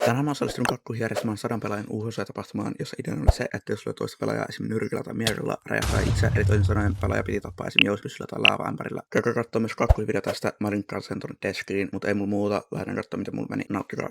Tänään mä osallistunut kakkuihin järjestämään 100 pelaajan UHC-tapahtumaan, jossa ideana oli se, että jos lyö toista pelaajaa esimerkiksi nyrkillä tai miekalla, räjähtää itse, eli toisin sanoen pelaaja piti tappaa esimerkiksi jouspyssyllä tai laavaämpärillä. Käykää kattoo myös kakkuihin video tästä, mä linkkaan sen tonne deskiin, mutta ei mulla muuta, lähdetään kattoo miten mulla meni, nauttikaa.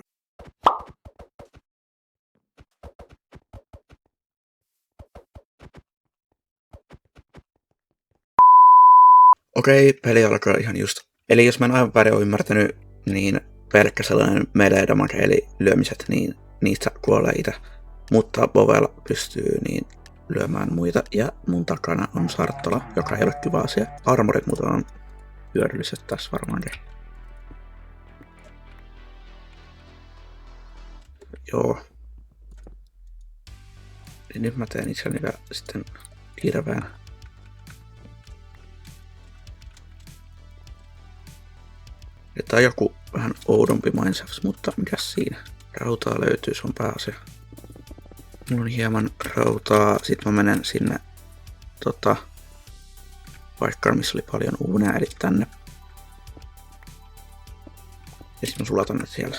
Okei, peli alkaa ihan just. Eli jos mä en aivan väärin ole ymmärtänyt, niin pelkkä sellainen melee damage eli lyömiset, niin niistä kuolee itse. Mutta Bovel pystyy niin lyömään muita, ja mun takana on Sarttola, joka ei ole kiva asia. Armorit muuten on hyödylliset tässä varmaankin. Joo. Niin nyt mä teen itselleni vielä sitten hirveän. Tää on joku vähän oudompi Mindsafts, mutta mikäs siinä? Rautaa löytyy, se on pääasia. Mulla on hieman rautaa, sit mä menen sinne paikkaan, missä oli paljon uunia, eli tänne. Ja sit mä sulatan ne siellä.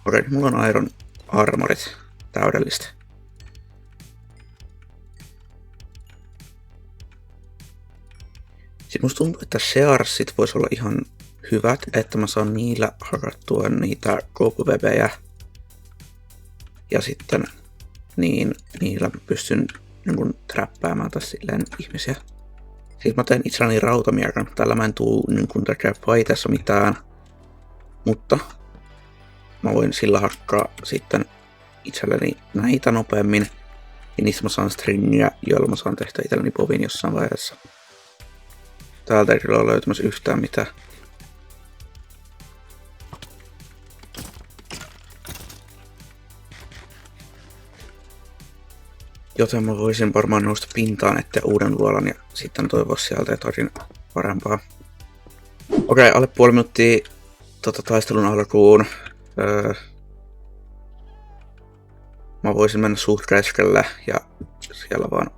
Okei, mulla on Iron Armorit. Täydellistä. Sitten musta tuntuu, että Shearsit vois olla ihan hyvät, että mä saan niillä hakattua niitä koukuvevejä. Ja sitten niin niillä pystyn niin träppäämään taas silleen ihmisiä. Siis mä teen itselleni rautamiekan. Tällä mä en tuu niin tekee fightissa mitään. Mutta mä voin sillä hakkaa sitten itselleni näitä nopeammin. Ja niistä mä saan stringiä, joilla mä saan tehdä itselleni povin jossain vaiheessa. Täältä ei kyllä ole löytämässä yhtään mitään. Joten mä voisin varmaan nousta pintaan eteen uuden luolan ja sitten toivoa sieltä jotakin parempaa. Okei, alle puoli minuuttia taistelun alkuun. Mä voisin mennä suht keskelle ja siellä vaan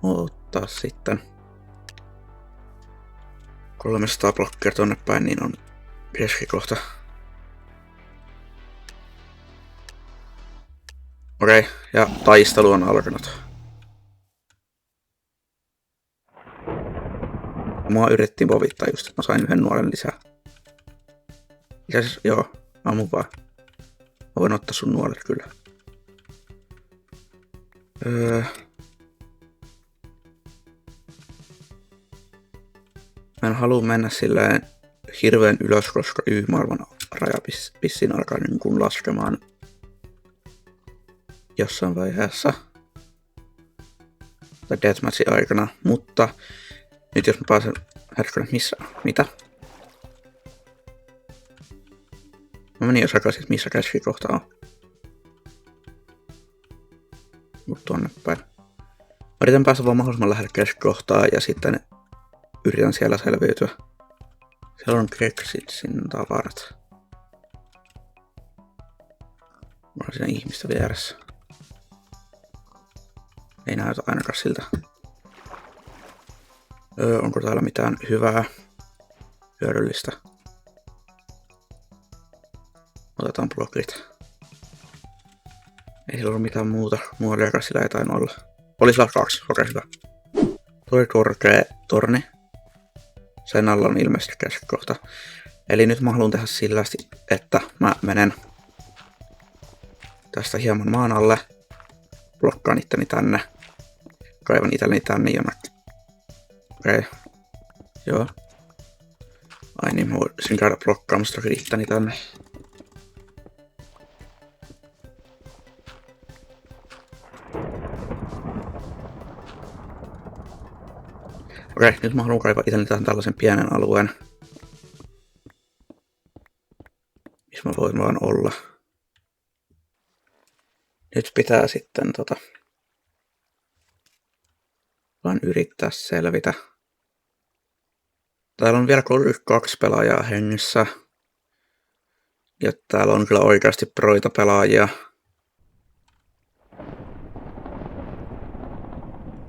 ottaa sitten 300 blokkia tonne päin, niin on keskikohta. Okei, ja taistelu on alkanut. Mua yritettiin povittaa just, että mä sain yhden nuolen lisää. Ja siis, joo, ammu vaan. Mä voin ottaa sun nuolet kyllä. Mä en halua mennä silleen hirveän ylös, koska Y-maailman raja pissiin alkaa niin kuin laskemaan jossain vaiheessa. Tai deathmatchin aikana, mutta nyt jos mä pääsen hetkinen, missä? Mitä? Mä menin jo sekaisin, missä keskikohta on. Mut tonne päin. Mä yritän päästä vaan mahdollisimman lähelle keskikohtaa ja sitten yritän siellä selviytyä. Siellä on Grexitsin tavarat. Mulla on siinä ihmistä vieressä. Ei näytä ainakaan siltä. Onko täällä mitään hyvää, hyödyllistä? Otetaan blokit. Ei sillä ole mitään muuta muolia, sillä ei tainnut olla. Oli sillä 2, okei hyvä. Toi korkea torni. Sen alla on ilmeisesti keskikohta. Eli nyt mä haluan tehdä sillä, että mä menen tästä hieman maan alle. Blokkaan itteni tänne. Kaivan itselleni tänne jonnekin. Okei. Joo. Ai niin, mä voisin käydä blokkaamassa itteni tänne. Okei, nyt mä haluan kaivaa itselleni tähän tällaisen pienen alueen. Missä mä voin vaan olla. Nyt pitää sitten vaan yrittää selvitä. Täällä on vielä 32 pelaajaa hengissä. Ja täällä on kyllä oikeasti proita pelaajia.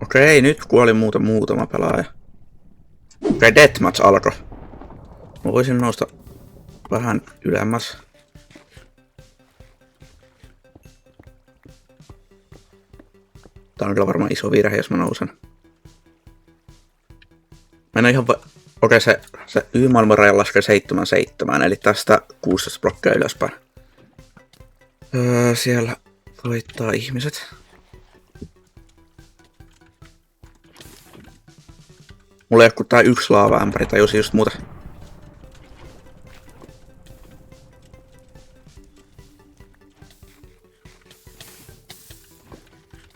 Okei, nyt kuoli muutama pelaaja. Okei, deathmatch alkoi. Mä voisin nousta vähän ylemmäs. Tää on kyllä varmaan iso virhe, jos mä nousen. Mä en oo ihan okei, se Y-maailman raja laskee 7-7, eli tästä 16 blokkia ylöspäin. Siellä voittaa ihmiset. Mulla ei oo kuin tää yksi laavaämpäri tai jos just muuta.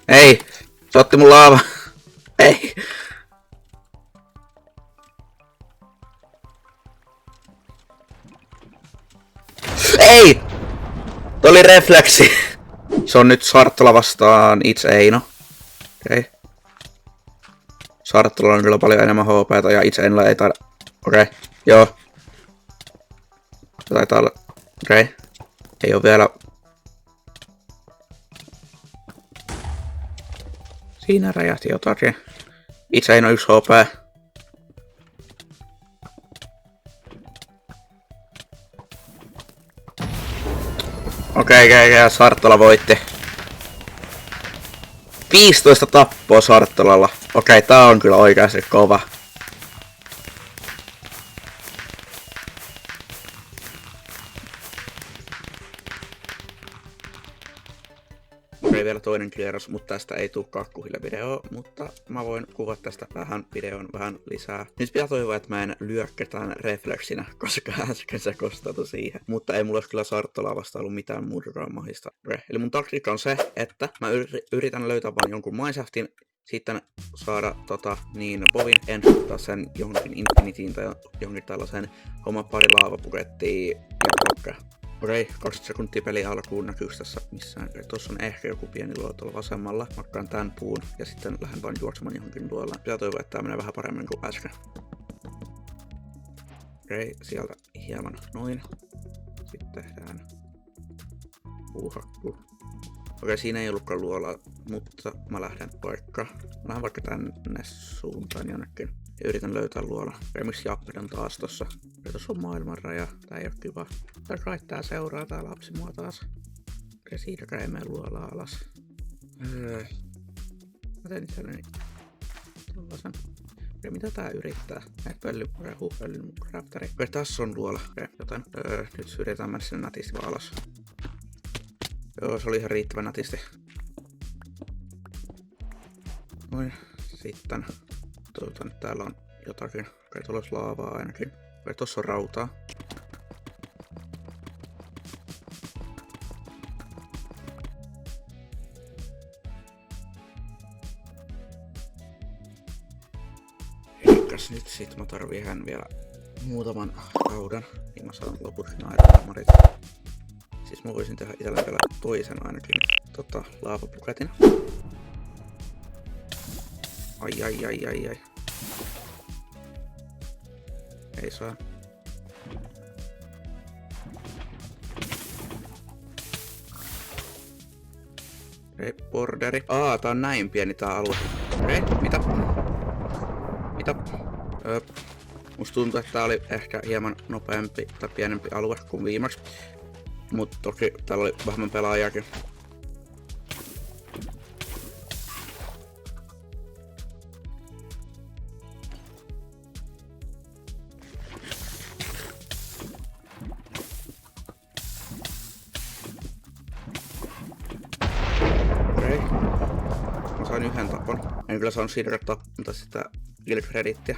Ei! Se otti mun laava! Ei! Ei! Toi oli refleksi! Se on nyt Sarttala vastaan itse Eino. Okei. Sarttala on kyllä paljon enemmän HP:tä ja itse Einolla ei taida... Okei. Joo. Se taitaa olla... Okei. Ei oo vielä... Siinä räjähti jotakin. Itse Eino 1 HP. Okei, Sarttala voitti. 15 tappoa Sarttalalla. Okei, tää on kyllä oikeasti kova. Okei, vielä toinen kierros, mutta tästä ei tuu kakkuhille video, mutta mä voin kuvata tästä videon vähän lisää. Nyt pitää toivoa, että mä en lyö ketään refleksinä, koska äsken se kostautui siihen. Mutta ei mulla olisi kyllä Sarttalaa vastaan ollut mitään muuta mahista. Eli mun taktiikka on se, että mä yritän löytää vain jonkun Mineshaftin, sitten saada Bovin, ensittää sen johonkin Infinityin tai johonkin tällaisen homma pari laavapukettia ja okei, 20 sekuntia peli alkuun näkyy tässä missään. Tuossa on ehkä joku pieni luola tuolla vasemmalla. Makkaan tän puun ja sitten lähden vain juoksemaan johonkin luolaan. Pitää toivoa, että tää menee vähän paremmin kuin äsken. Okei, sieltä hieman noin. Sitten tehdään puuhakku. Okei, siinä ei ollutkaan luolaa, mutta mä lähden vaikka tänne suuntaan jonnekin. Ja yritän löytää luola. Miksi Japperi on taas tossa? Ja tossa on maailmanraja. Tää ei oo kiva. Tai kai tää seuraa tää lapsi mua taas. Ja siitäkään ei mene luolaa alas. Mä teen itselleni tollasen. Ja mitä tää yrittää? Pöllyn raptari. Okei, tässä on luola. Joten nyt yritetään mennä sinne nätisti vaan alas. Joo, se oli ihan riittävän nätisti. Noin, sitten toivotaan, että täällä on jotakin. Okei, tuolla olisi laavaa ainakin. Okei, tossa on rautaa. Eikäs nyt sit mä tarviin vielä muutaman raudan, niin mä saan loput naidamarit. Siis mä voisin tehdä itselleen vielä toisen ainakin laavapuketin. Ai. Ei saa. Ei, borderi. Tää on näin pieni tää alue. Ei, mitä? Musta tuntuu, että tää oli ehkä hieman nopeampi tai pienempi alue kuin viimeksi. Mut toki täällä oli vähemmän pelaajakin. Okei. Mä sain yhden tapon. En kyllä saanut siitä tappaa sitä kill-kredittiä.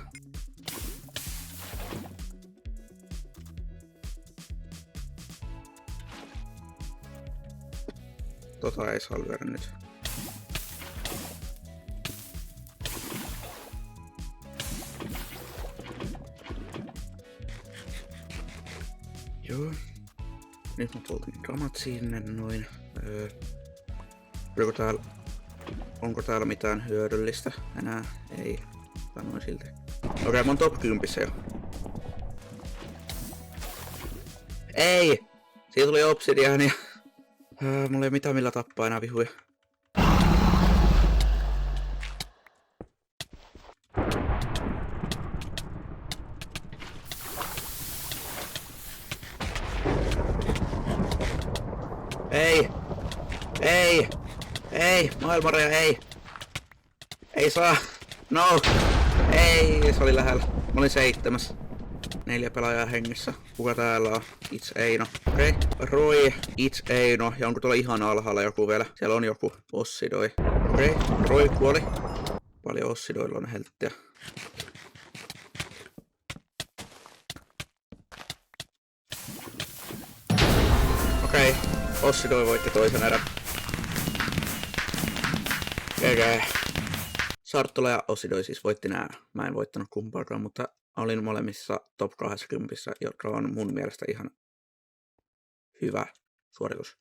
Tota ei saa lyödä nyt. Joo. Nyt mä poltin kamat sinne noin. Onko täällä mitään hyödyllistä enää? Ei. Sanoin silti. Okei, mä oon top 10 jo. Ei! Siitä tuli obsidiania. Mulla ei mitään millä tappaa enää vihuja. Ei, maailmanraja, ei. Ei saa. No. Ei, se oli lähellä. Mä olin 7. 4 pelaajaa hengissä. Kuka täällä on? It's Eino. Okei. Roy. It's Eino. Ja onko tuolla ihan alhaalla joku vielä? Siellä on joku. Ossidoi. Okei. Roy kuoli. Paljon Ossidoilla on helttiä. Okei. Ossidoi voitti toisen erän. GG. Sarttula ja Ossidoi siis voitti nää. Mä en voittanut kumpaakaan, mutta olin molemmissa top 20, joka on mun mielestä ihan hyvä suoritus.